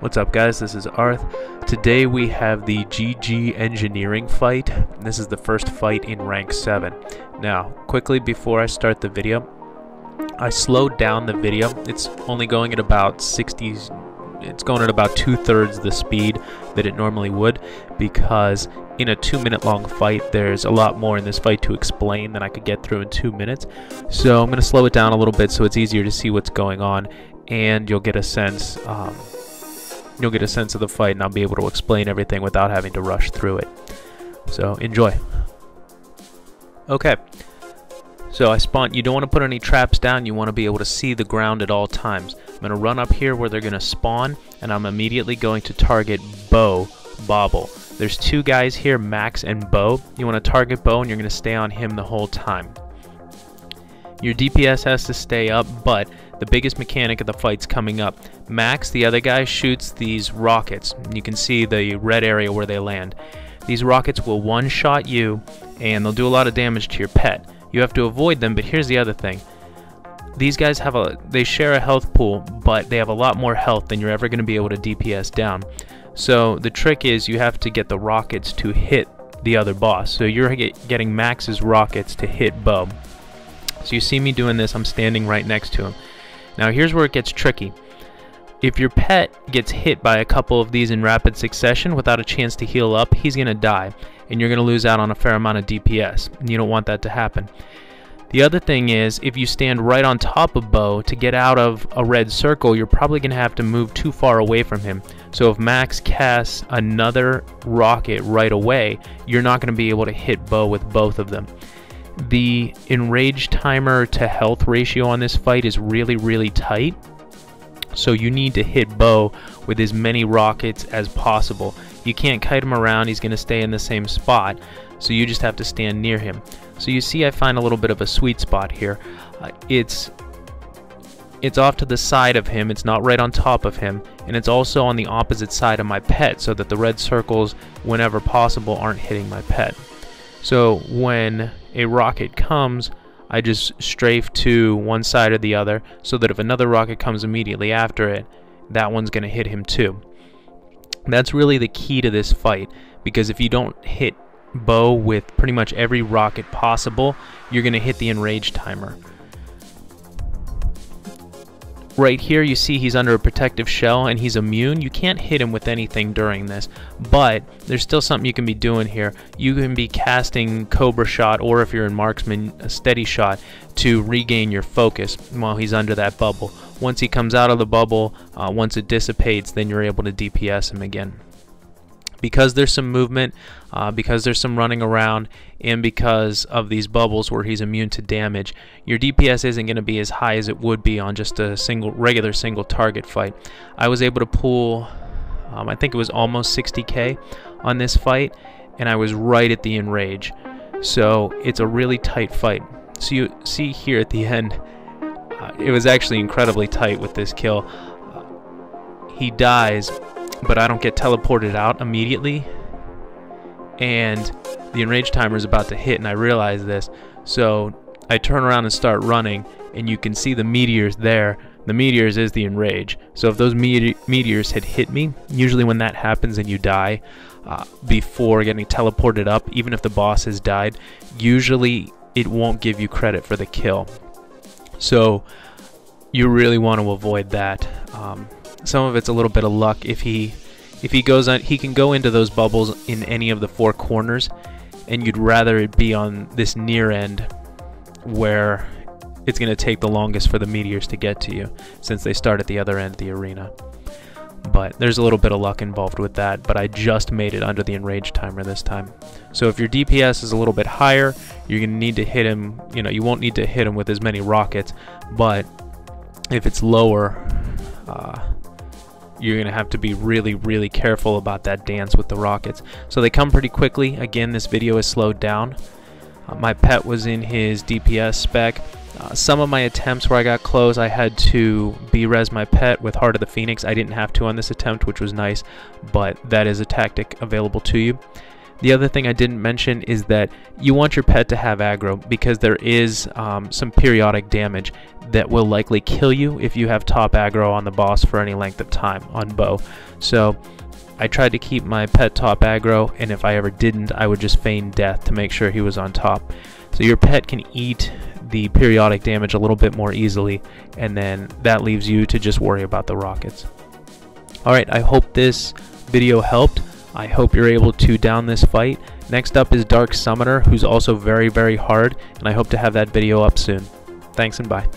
What's up guys, this is Arth. Today we have the GG engineering fight. This is the first fight in rank 7. Now, quickly before I start the video, I slowed down the video. It's only going at about 60, it's going at about 2/3 the speed that it normally would, because in a 2-minute long fight there's a lot more in this fight to explain than I could get through in 2 minutes. So I'm going to slow it down a little bit so it's easier to see what's going on, and you'll get a sense of the fight, and I'll be able to explain everything without having to rush through it. So enjoy. Okay, so I spawned. You don't want to put any traps down. You want to be able to see the ground at all times. I'm going to run up here where they're going to spawn, and I'm immediately going to target Bobble. There's two guys here, Max and Bo. You want to target Bo, and you're going to stay on him the whole time. Your DPS has to stay up, but the biggest mechanic of the fight's coming up. Max, the other guy, shoots these rockets. You can see the red area where they land. These rockets will one-shot you, and they'll do a lot of damage to your pet. You have to avoid them, but here's the other thing. These guys they share a health pool, but they have a lot more health than you're ever going to be able to DPS down. So the trick is you have to get the rockets to hit the other boss. So you're getting Max's rockets to hit Bo. So you see me doing this, I'm standing right next to him. Now here's where it gets tricky. If your pet gets hit by a couple of these in rapid succession without a chance to heal up, he's going to die, and you're going to lose out on a fair amount of DPS. You don't want that to happen. The other thing is, if you stand right on top of Bo, to get out of a red circle, you're probably going to have to move too far away from him. So if Max casts another rocket right away, you're not going to be able to hit Bo with both of them. The Enrage timer to health ratio on this fight is really tight, so you need to hit Bo with as many rockets as possible. You can't kite him around, he's going to stay in the same spot, so you just have to stand near him. So you see I find a little bit of a sweet spot here. It's off to the side of him, it's not right on top of him, and it's also on the opposite side of my pet, so that the red circles, whenever possible, aren't hitting my pet. So when a rocket comes, I just strafe to one side or the other, so that if another rocket comes immediately after it, that one's going to hit him too. That's really the key to this fight, because if you don't hit Bo with pretty much every rocket possible, you're going to hit the Enrage timer. Right here you see he's under a protective shell and he's immune. You can't hit him with anything during this, but there's still something you can be doing here. You can be casting Cobra Shot, or if you're in Marksman, a Steady Shot, to regain your focus while he's under that bubble. Once he comes out of the bubble, once it dissipates, then you're able to DPS him again. Because there's some movement, because there's some running around, and because of these bubbles where he's immune to damage, your DPS isn't going to be as high as it would be on just a regular single target fight. I was able to pull, I think it was almost 60k on this fight, and I was right at the Enrage. So it's a really tight fight. So you see here at the end, it was actually incredibly tight with this kill. He dies, but I don't get teleported out immediately, and the Enrage timer is about to hit, and I realize this. So I turn around and start running, and you can see the meteors there. The meteors is the Enrage. So if those meteors had hit me, usually when that happens and you die before getting teleported up, even if the boss has died, usually it won't give you credit for the kill. So you really want to avoid that. Some of it's a little bit of luck. If he goes on, he can go into those bubbles in any of the 4 corners, and you'd rather it be on this near end where it's going to take the longest for the meteors to get to you, since they start at the other end of the arena. But there's a little bit of luck involved with that, but I just made it under the Enrage timer this time. So if your DPS is a little bit higher, you're going to need to hit him, you won't need to hit him with as many rockets, but if it's lower, you're going to have to be really careful about that dance with the rockets. So they come pretty quickly. Again, this video is slowed down. My pet was in his DPS spec. Some of my attempts where I got close, I had to B-res my pet with Heart of the Phoenix. I didn't have to on this attempt, which was nice, but that is a tactic available to you. The other thing I didn't mention is that you want your pet to have aggro, because there is some periodic damage. that will likely kill you if you have top aggro on the boss for any length of time on bow. So I tried to keep my pet top aggro, and if I ever didn't, I would just feign death to make sure he was on top. So your pet can eat the periodic damage a little bit more easily, and then that leaves you to just worry about the rockets. Alright, I hope this video helped. I hope you're able to down this fight. Next up is Dark Summoner, who's also very, very hard, and I hope to have that video up soon. Thanks and bye.